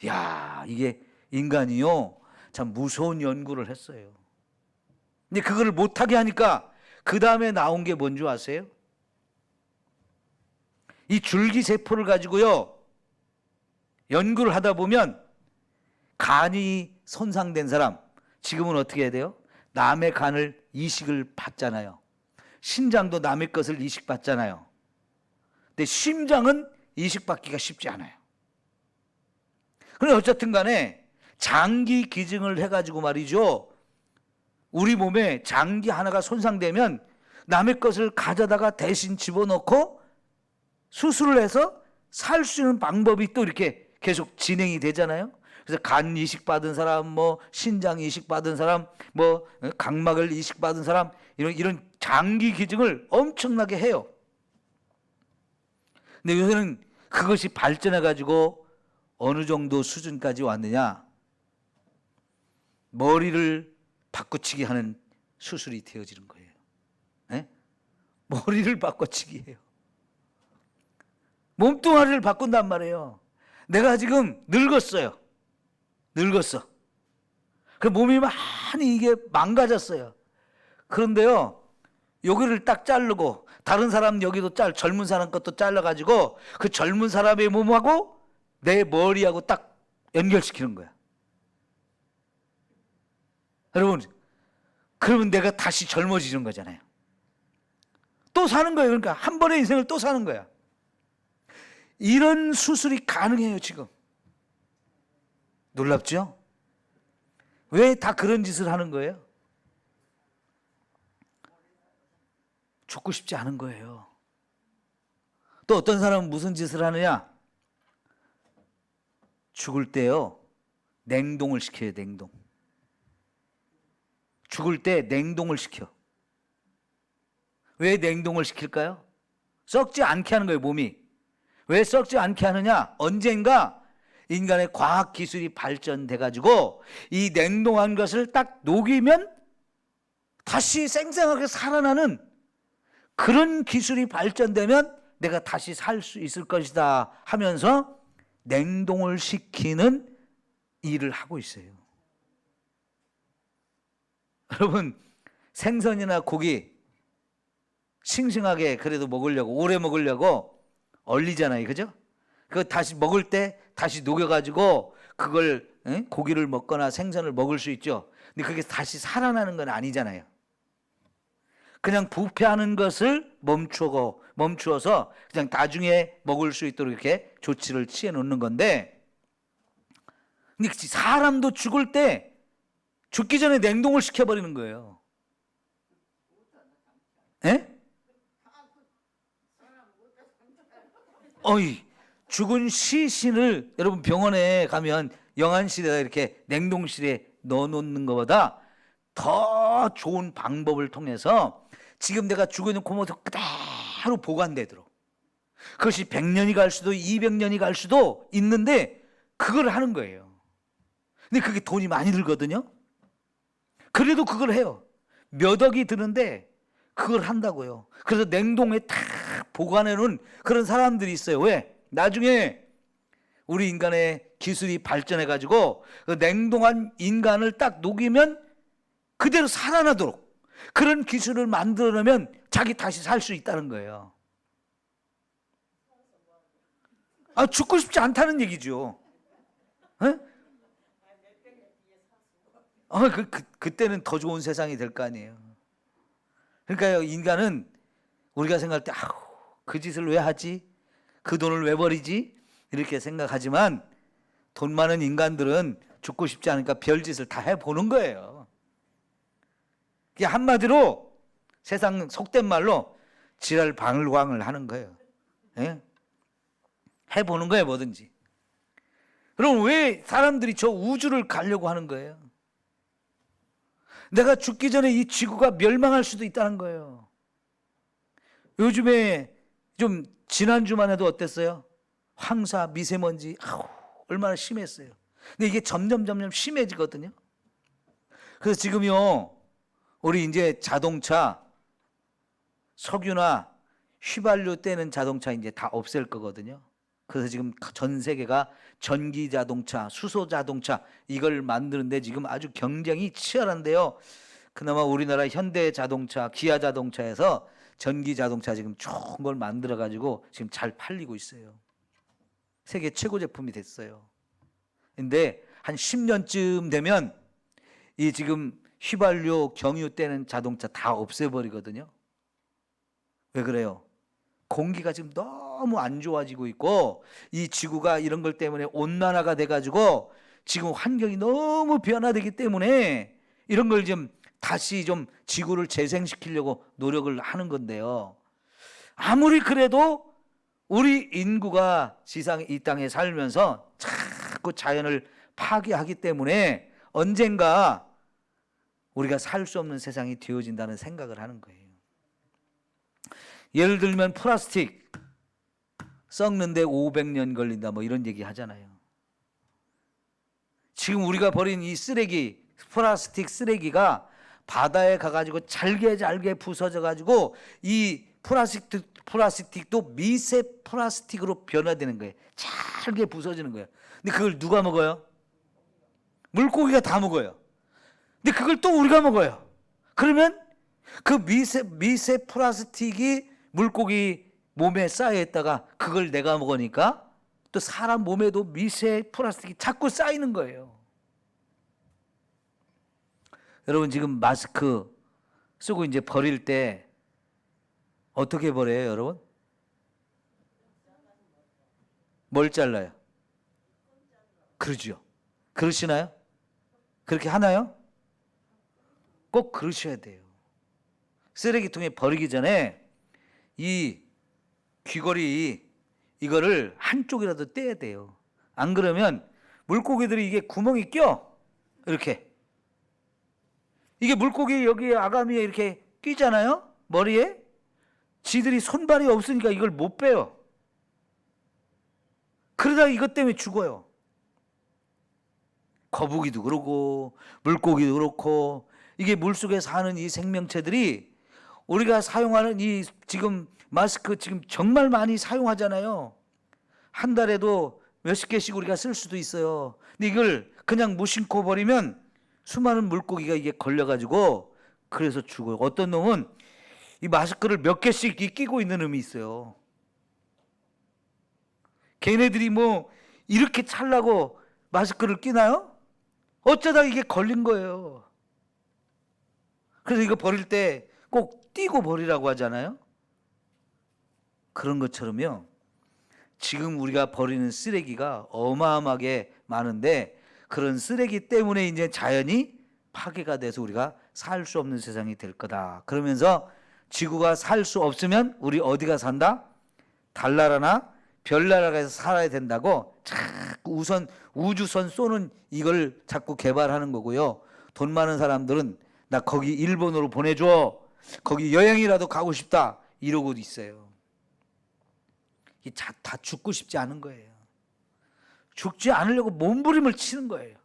야, 이게 인간이요, 참 무서운 연구를 했어요. 근데 그걸 못하게 하니까 그 다음에 나온 게 뭔지 아세요? 이 줄기세포를 가지고요, 연구를 하다 보면 간이 손상된 사람, 지금은 어떻게 해야 돼요? 남의 간을 이식을 받잖아요. 신장도 남의 것을 이식받잖아요. 근데 심장은 이식받기가 쉽지 않아요. 그런데 어쨌든 간에 장기 기증을 해가지고 말이죠, 우리 몸에 장기 하나가 손상되면 남의 것을 가져다가 대신 집어넣고 수술을 해서 살 수 있는 방법이 또 이렇게 계속 진행이 되잖아요. 그래서 간 이식받은 사람, 뭐 신장 이식받은 사람, 뭐 각막을 이식받은 사람, 이런 장기 기증을 엄청나게 해요. 근데 요새는 그것이 발전해 가지고 어느 정도 수준까지 왔느냐, 머리를 바꿔치기 하는 수술이 되어지는 거예요. 네? 머리를 바꿔치기 해요. 몸뚱아리를 바꾼단 말이에요. 내가 지금 늙었어요. 늙었어. 그 몸이 많이 이게 망가졌어요. 그런데요, 여기를 딱 자르고 다른 사람 여기도 젊은 사람 것도 잘라가지고 그 젊은 사람의 몸하고 내 머리하고 딱 연결시키는 거야. 여러분, 그러면 내가 다시 젊어지는 거잖아요. 또 사는 거예요. 그러니까 한 번의 인생을 또 사는 거야. 이런 수술이 가능해요, 지금. 놀랍죠? 왜 다 그런 짓을 하는 거예요? 죽고 싶지 않은 거예요. 또 어떤 사람은 무슨 짓을 하느냐? 죽을 때요, 냉동을 시켜요. 냉동. 죽을 때 냉동을 시켜. 왜 냉동을 시킬까요? 썩지 않게 하는 거예요, 몸이. 왜 썩지 않게 하느냐? 언젠가 인간의 과학 기술이 발전돼 가지고 이 냉동한 것을 딱 녹이면 다시 생생하게 살아나는 그런 기술이 발전되면 내가 다시 살 수 있을 것이다 하면서 냉동을 시키는 일을 하고 있어요. 여러분, 생선이나 고기 싱싱하게 그래도 먹으려고, 오래 먹으려고 얼리잖아요. 그죠? 그거 다시 먹을 때 다시 녹여가지고 그걸 고기를 먹거나 생선을 먹을 수 있죠. 근데 그게 다시 살아나는 건 아니잖아요. 그냥 부패하는 것을 멈추어서 그냥 나중에 먹을 수 있도록 이렇게 조치를 취해 놓는 건데, 근데 사람도 죽을 때 죽기 전에 냉동을 시켜버리는 거예요. 예? 죽은 시신을 여러분 병원에 가면 영안실에다 이렇게 냉동실에 넣어놓는 것보다 더 좋은 방법을 통해서 지금 내가 죽어 있는 고모도 그대로 보관되도록, 그것이 100년이 갈 수도 200년이 갈 수도 있는데 그걸 하는 거예요. 근데 그게 돈이 많이 들거든요. 그래도 그걸 해요. 몇 억이 드는데 그걸 한다고요. 그래서 냉동에 탁 보관해 놓은 그런 사람들이 있어요. 왜? 나중에 우리 인간의 기술이 발전해 가지고 그 냉동한 인간을 딱 녹이면 그대로 살아나도록 그런 기술을 만들어 놓으면 자기 다시 살 수 있다는 거예요. 죽고 싶지 않다는 얘기죠. 그때는 더 좋은 세상이 될 거 아니에요. 그러니까요, 인간은 우리가 생각할 때 그 짓을 왜 하지? 그 돈을 왜 버리지? 이렇게 생각하지만 돈 많은 인간들은 죽고 싶지 않으니까 별짓을 다 해보는 거예요. 그게 한마디로 세상 속된 말로 지랄 방울광을 하는 거예요. 예? 해보는 거예요, 뭐든지. 그럼 왜 사람들이 저 우주를 가려고 하는 거예요? 내가 죽기 전에 이 지구가 멸망할 수도 있다는 거예요. 요즘에 좀 지난주만 해도 어땠어요? 황사, 미세먼지 얼마나 심했어요. 근데 이게 점점 심해지거든요. 그래서 지금요, 우리 이제 자동차, 석유나 휘발유 떼는 자동차 이제 다 없앨 거거든요. 그래서 지금 전 세계가 전기 자동차, 수소 자동차 이걸 만드는데 지금 아주 경쟁이 치열한데요. 그나마 우리나라 현대 자동차, 기아 자동차에서 전기 자동차 지금 좋은 걸 만들어 가지고 지금 잘 팔리고 있어요. 세계 최고 제품이 됐어요. 근데 한 10년쯤 되면 이 지금 휘발유, 경유 떼는 자동차 다 없애버리거든요. 왜 그래요? 공기가 지금 너무 안 좋아지고 있고 이 지구가 이런 걸 때문에 온난화가 돼가지고 지금 환경이 너무 변화되기 때문에 이런 걸 좀 다시 좀 지구를 재생시키려고 노력을 하는 건데요. 아무리 그래도 우리 인구가 이 땅에 살면서 자꾸 자연을 파괴하기 때문에 언젠가 우리가 살 수 없는 세상이 되어진다는 생각을 하는 거예요. 예를 들면 플라스틱 썩는데 500년 걸린다 뭐 이런 얘기 하잖아요. 지금 우리가 버린 이 쓰레기, 플라스틱 쓰레기가 바다에 가가지고 잘게 부서져 가지고 이 플라스틱도 미세 플라스틱으로 변화되는 거예요. 잘게 부서지는 거예요. 근데 그걸 누가 먹어요? 물고기가 다 먹어요. 근데 그걸 또 우리가 먹어요. 그러면 그 미세 플라스틱이 물고기 몸에 쌓여 있다가 그걸 내가 먹으니까 또 사람 몸에도 미세 플라스틱이 자꾸 쌓이는 거예요. 여러분 지금 마스크 쓰고 이제 버릴 때 어떻게 버려요, 여러분? 뭘 잘라요? 그러죠. 그러시나요? 그렇게 하나요? 꼭 그러셔야 돼요. 쓰레기통에 버리기 전에 이 귀걸이 이거를 한쪽이라도 떼야 돼요. 안 그러면 물고기들이 이게 구멍이 껴. 이렇게. 이게 물고기 여기에 아가미에 이렇게 끼잖아요. 머리에. 지들이 손발이 없으니까 이걸 못 빼요. 그러다 이것 때문에 죽어요. 거북이도 그렇고 물고기도 그렇고 이게 물속에 사는 이 생명체들이 우리가 사용하는 이 지금 마스크 지금 정말 많이 사용하잖아요. 한 달에도 몇십 개씩 우리가 쓸 수도 있어요. 근데 이걸 그냥 무심코 버리면 수많은 물고기가 이게 걸려가지고 그래서 죽어요. 어떤 놈은 이 마스크를 몇 개씩 끼고 있는 놈이 있어요. 걔네들이 뭐 이렇게 찰라고 마스크를 끼나요? 어쩌다 이게 걸린 거예요. 그래서 이거 버릴 때 꼭 띄고 버리라고 하잖아요. 그런 것처럼요. 지금 우리가 버리는 쓰레기가 어마어마하게 많은데 그런 쓰레기 때문에 이제 자연이 파괴가 돼서 우리가 살 수 없는 세상이 될 거다. 그러면서 지구가 살 수 없으면 우리 어디가 산다? 달나라나 별나라에서 살아야 된다고 자꾸 우선 우주선 쏘는 이걸 자꾸 개발하는 거고요. 돈 많은 사람들은 나 거기 일본으로 보내줘. 거기 여행이라도 가고 싶다. 이러고 있어요. 다 죽고 싶지 않은 거예요. 죽지 않으려고 몸부림을 치는 거예요.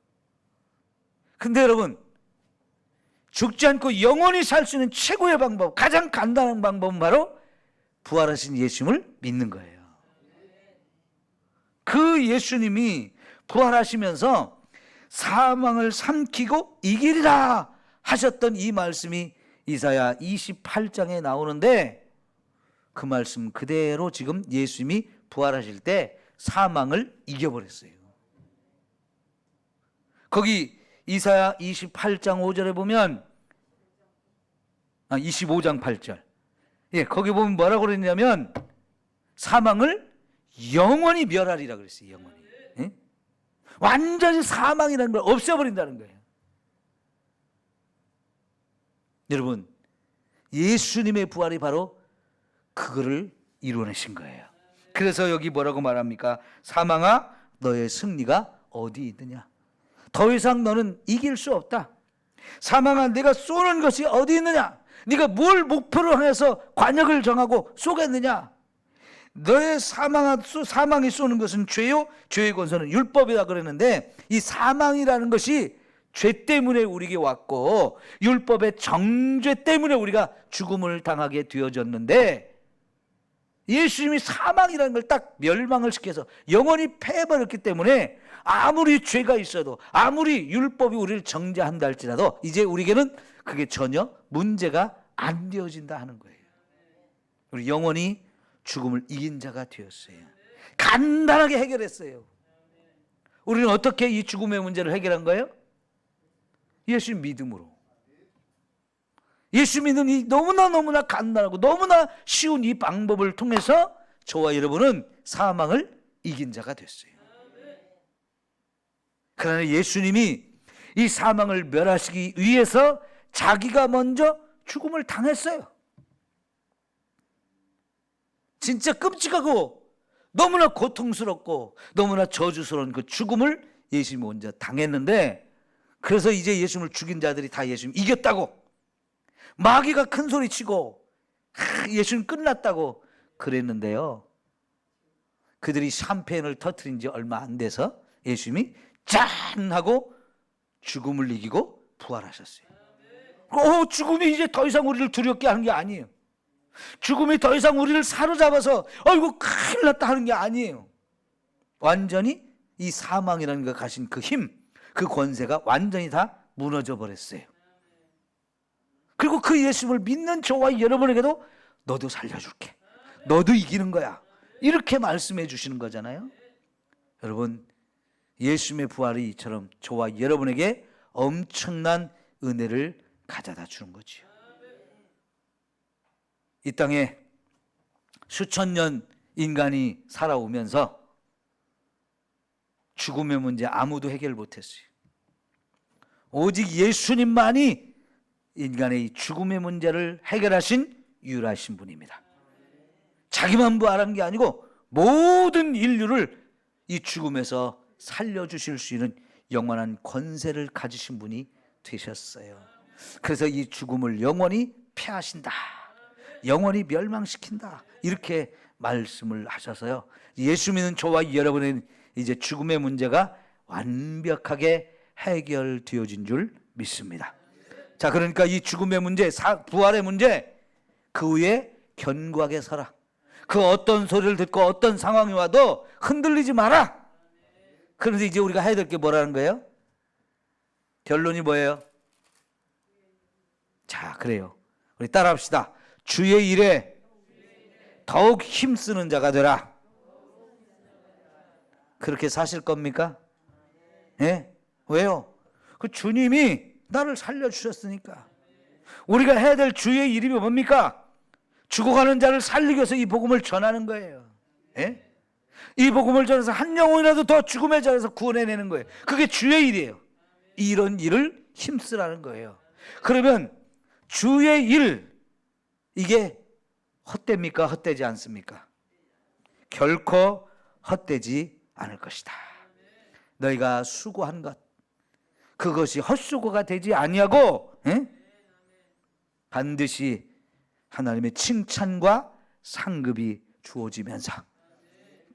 근데 여러분, 죽지 않고 영원히 살 수 있는 최고의 방법, 가장 간단한 방법은 바로 부활하신 예수님을 믿는 거예요. 그 예수님이 부활하시면서 사망을 삼키고 이기리라 하셨던 이 말씀이 이사야 28장에 나오는데 그 말씀 그대로 지금 예수님이 부활하실 때 사망을 이겨버렸어요. 거기 이사야 28장 5절에 보면 25장 8절 거기 보면 뭐라고 그랬냐면 사망을 영원히 멸하리라 그랬어요. 영원히. 완전히 사망이라는 걸 없애버린다는 거예요. 여러분, 예수님의 부활이 바로 그거를 이루어내신 거예요. 그래서 여기 뭐라고 말합니까? 사망아, 너의 승리가 어디 있느냐? 더 이상 너는 이길 수 없다. 사망아, 내가 쏘는 것이 어디 있느냐? 네가 뭘 목표로 해서 관역을 정하고 쏘겠느냐? 너의 사망이 쏘는 것은 죄요, 죄의 권세는 율법이다 그랬는데 이 사망이라는 것이 죄 때문에 우리에게 왔고 율법의 정죄 때문에 우리가 죽음을 당하게 되어졌는데 예수님이 사망이라는 걸 딱 멸망을 시켜서 영원히 패해버렸기 때문에 아무리 죄가 있어도 아무리 율법이 우리를 정죄한다 할지라도 이제 우리에게는 그게 전혀 문제가 안 되어진다 하는 거예요. 우리 영원히 죽음을 이긴 자가 되었어요. 간단하게 해결했어요. 우리는 어떻게 이 죽음의 문제를 해결한 거예요? 예수 믿음으로. 예수 믿는 이 너무나 간단하고 너무나 쉬운 이 방법을 통해서 저와 여러분은 사망을 이긴 자가 됐어요. 그러나 예수님이 이 사망을 멸하시기 위해서 자기가 먼저 죽음을 당했어요. 진짜 끔찍하고 너무나 고통스럽고 너무나 저주스러운 그 죽음을 예수님이 먼저 당했는데 그래서 이제 예수님을 죽인 자들이 다 예수님 이겼다고 마귀가 큰 소리 치고 예수님 끝났다고 그랬는데요. 그들이 샴페인을 터뜨린 지 얼마 안 돼서 예수님이 짠 하고 죽음을 이기고 부활하셨어요. 죽음이 이제 더 이상 우리를 두렵게 하는 게 아니에요. 죽음이 더 이상 우리를 사로잡아서 아이고 큰일 났다 하는 게 아니에요. 완전히 이 사망이라는 것 가신 그 힘, 그 권세가 완전히 다 무너져 버렸어요. 그리고 그 예수님을 믿는 저와 여러분에게도 너도 살려줄게, 너도 이기는 거야, 이렇게 말씀해 주시는 거잖아요. 여러분, 예수님의 부활이 이처럼 저와 여러분에게 엄청난 은혜를 가져다 주는 거지요. 이 땅에 수천 년 인간이 살아오면서 죽음의 문제 아무도 해결 못했어요. 오직 예수님만이 인간의 죽음의 문제를 해결하신 유일하신 분입니다. 자기만 부활한 게 아니고 모든 인류를 이 죽음에서 살려주실 수 있는 영원한 권세를 가지신 분이 되셨어요. 그래서 이 죽음을 영원히 패하신다, 영원히 멸망시킨다, 이렇게 말씀을 하셔서요. 예수 믿는 저와 여러분은 이제 죽음의 문제가 완벽하게 해결되어진 줄 믿습니다. 자, 그러니까 이 죽음의 문제, 부활의 문제, 그 위에 견고하게 서라. 그 어떤 소리를 듣고 어떤 상황이 와도 흔들리지 마라. 그런데 이제 우리가 해야 될 게 뭐라는 거예요? 결론이 뭐예요? 자, 그래요. 우리 따라합시다. 주의 일에 더욱 힘쓰는 자가 되라. 그렇게 사실 겁니까? 예? 왜요? 그 주님이 나를 살려주셨으니까. 우리가 해야 될 주의 일이 뭡니까? 죽어가는 자를 살리기 위해서 이 복음을 전하는 거예요. 예? 이 복음을 전해서 한 영혼이라도 더 죽음의 자리에서 구원해내는 거예요. 그게 주의 일이에요. 이런 일을 힘쓰라는 거예요. 그러면 주의 일, 이게 헛됩니까? 헛되지 않습니까? 결코 헛되지 않을 것이다. 너희가 수고한 것, 그것이 헛수고가 되지 아니하고 반드시 하나님의 칭찬과 상급이 주어지면서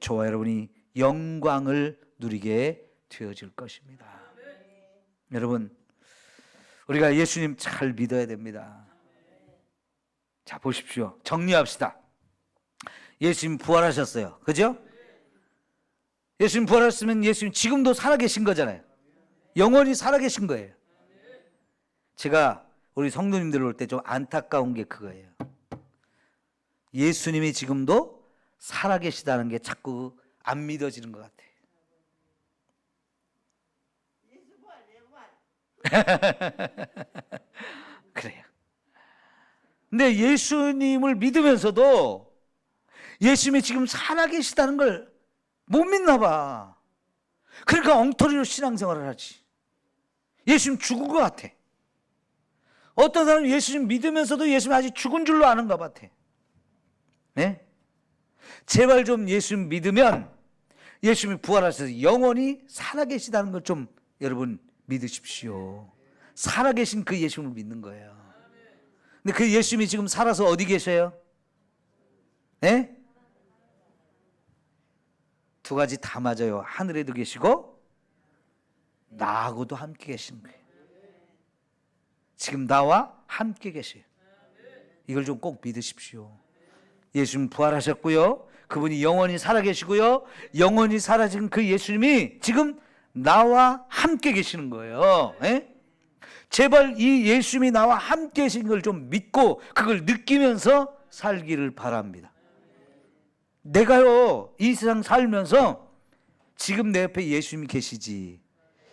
저와 여러분이 영광을 누리게 되어질 것입니다. 여러분, 우리가 예수님 잘 믿어야 됩니다. 자, 보십시오. 정리합시다. 예수님 부활하셨어요. 그죠? 예수님 부활하셨으면 예수님 지금도 살아계신 거잖아요. 영원히 살아계신 거예요. 제가 우리 성도님들 올 때 좀 안타까운 게 그거예요. 예수님이 지금도 살아계시다는 게 자꾸 안 믿어지는 것 같아요. 그래요. 근데 예수님을 믿으면서도 예수님이 지금 살아계시다는 걸 못 믿나 봐. 그러니까 엉터리로 신앙생활을 하지. 예수님 죽은 것 같아. 어떤 사람은 예수님 믿으면서도 예수님 아직 죽은 줄로 아는 것 같아. 네? 제발 좀 예수님 믿으면 예수님이 부활하셔서 영원히 살아계시다는 걸 좀 여러분 믿으십시오. 살아계신 그 예수님을 믿는 거예요. 근데 그 예수님이 지금 살아서 어디 계셔요? 네? 두 가지 다 맞아요. 하늘에도 계시고 나하고도 함께 계신 거예요. 지금 나와 함께 계세요. 이걸 좀 꼭 믿으십시오. 예수님 부활하셨고요. 그분이 영원히 살아계시고요. 영원히 살아진 그 예수님이 지금 나와 함께 계시는 거예요. 에? 제발 이 예수님이 나와 함께 계신 걸 좀 믿고 그걸 느끼면서 살기를 바랍니다. 내가요, 이 세상 살면서 지금 내 옆에 예수님이 계시지,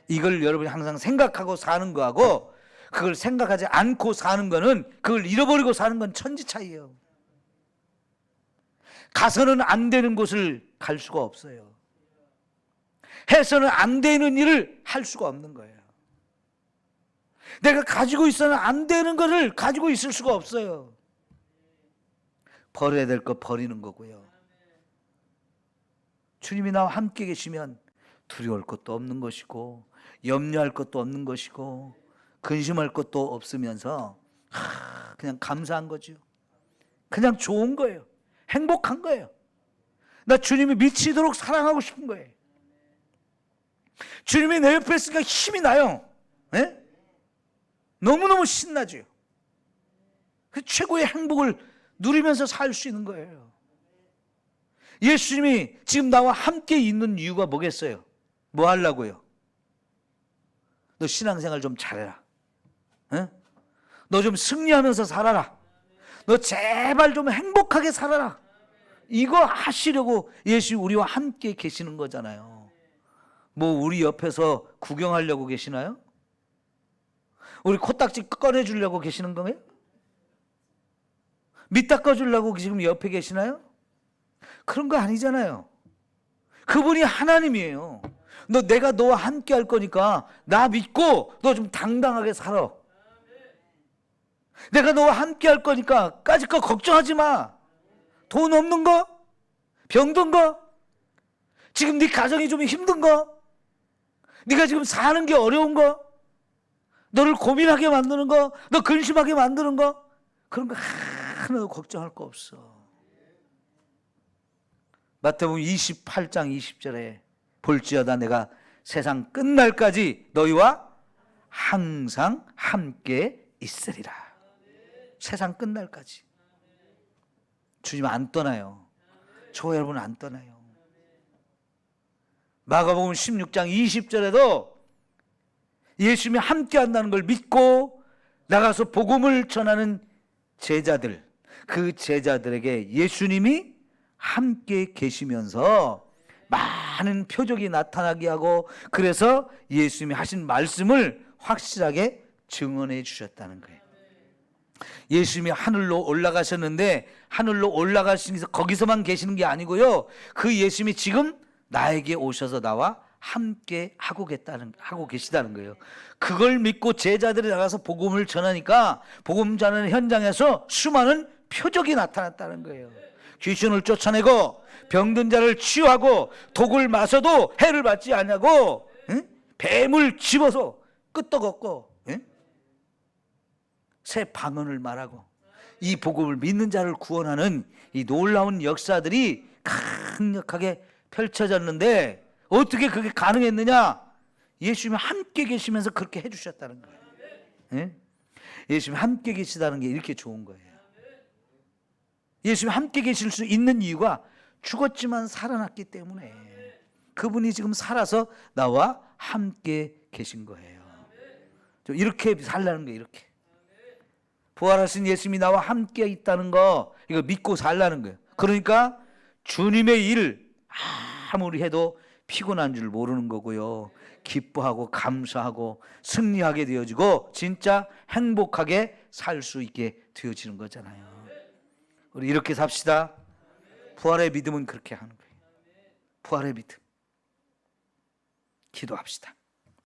이걸 여러분이 항상 생각하고 사는 거하고 그걸 생각하지 않고 사는 거는, 그걸 잃어버리고 사는 건 천지 차이예요. 가서는 안 되는 곳을 갈 수가 없어요. 해서는 안 되는 일을 할 수가 없는 거예요. 내가 가지고 있어는 안 되는 것을 가지고 있을 수가 없어요. 버려야 될 거 버리는 거고요. 주님이 나와 함께 계시면 두려울 것도 없는 것이고 염려할 것도 없는 것이고 근심할 것도 없으면서 그냥 감사한 거죠. 그냥 좋은 거예요. 행복한 거예요. 나 주님이 미치도록 사랑하고 싶은 거예요. 주님이 내 옆에 있으니까 힘이 나요. 네? 너무너무 신나죠. 그 최고의 행복을 누리면서 살 수 있는 거예요. 예수님이 지금 나와 함께 있는 이유가 뭐겠어요? 뭐 하려고요? 너 신앙생활 좀 잘해라. 어? 너 좀 승리하면서 살아라. 너 제발 좀 행복하게 살아라. 이거 하시려고 예수 우리와 함께 계시는 거잖아요. 뭐 우리 옆에서 구경하려고 계시나요? 우리 코딱지 꺼내주려고 계시는 거예요? 밑 닦아주려고 지금 옆에 계시나요? 그런 거 아니잖아요. 그분이 하나님이에요. 내가 너와 함께 할 거니까 나 믿고 너 좀 당당하게 살아. 내가 너와 함께 할 거니까 까짓 거 걱정하지 마. 돈 없는 거? 병든 거? 지금 네 가정이 좀 힘든 거? 네가 지금 사는 게 어려운 거? 너를 고민하게 만드는 거? 너 근심하게 만드는 거? 그런 거 하나도 걱정할 거 없어. 마태복음 28장 20절에 볼지어다 내가 세상 끝날까지 너희와 항상 함께 있으리라. 세상 끝날까지. 주님 안 떠나요. 저 여러분 안 떠나요. 마가복음 16장 20절에도 예수님이 함께 한다는 걸 믿고 나가서 복음을 전하는 제자들, 그 제자들에게 예수님이 함께 계시면서 많은 표적이 나타나게 하고, 그래서 예수님이 하신 말씀을 확실하게 증언해 주셨다는 거예요. 예수님이 하늘로 올라가셨는데 하늘로 올라가시면서 거기서만 계시는 게 아니고요, 그 예수님이 지금 나에게 오셔서 나와 함께 하고 계시다는 거예요. 그걸 믿고 제자들이 나가서 복음을 전하니까 복음 전하는 현장에서 수많은 표적이 나타났다는 거예요. 귀신을 쫓아내고 병든 자를 치유하고 독을 마셔도 해를 받지 않냐고, 응? 뱀을 집어서 끄떡없고, 응? 새 방언을 말하고, 이 복음을 믿는 자를 구원하는 이 놀라운 역사들이 강력하게 펼쳐졌는데 어떻게 그게 가능했느냐? 예수님이 함께 계시면서 그렇게 해주셨다는 거예요. 응? 예수님이 함께 계시다는 게 이렇게 좋은 거예요. 예수님이 함께 계실 수 있는 이유가 죽었지만 살아났기 때문에, 그분이 지금 살아서 나와 함께 계신 거예요. 이렇게 살라는 거예요. 이렇게 부활하신 예수님이 나와 함께 있다는 거, 이거 믿고 살라는 거예요. 그러니까 주님의 일 아무리 해도 피곤한 줄 모르는 거고요, 기뻐하고 감사하고 승리하게 되어지고 진짜 행복하게 살 수 있게 되어지는 거잖아요. 우리 이렇게 삽시다. 부활의 믿음은 그렇게 하는 거예요. 부활의 믿음. 기도합시다.